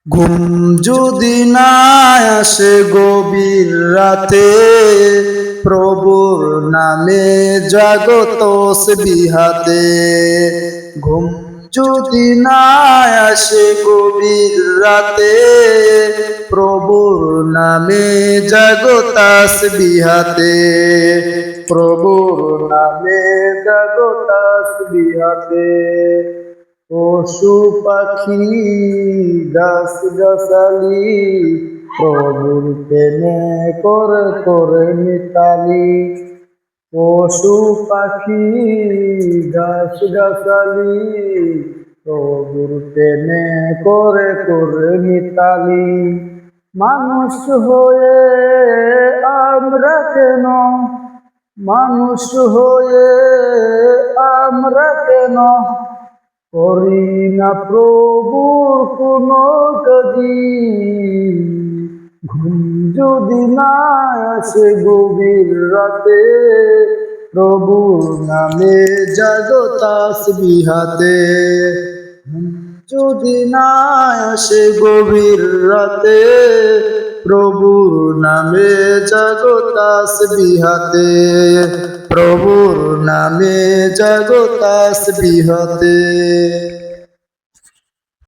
ঘুম যদি না আসে গভীর রাতে, প্রভুর নামে জাগো তসবিহাতে। ঘুম যদি না আসে গভীর রাতে, প্রভুর নামে জাগো তসবিহাতে। প্রভুর নামে জাগো তসবিহাতে। পশু পাখি গাছ গাছালি প্রভুর প্রেমে করে করে মিতালি। পশু পাখি গাছ গাছালি প্রভুর প্রেমে করে করে মিতালি। মানুষ হয়ে আমরা কেন, মানুষ হয়ে আমরা কেন করি না প্রভুর কোনো কাজই। ঘুম যদি না আসে গভীর রাতে, প্রভুর নামে জাগো তাসবিহাতে। ঘুম যদি না আসে গভীর রাতে, প্রভুর নামে জাগো তাসবিহাতে। প্রভুর নামে জাগো তাসবিহাতে।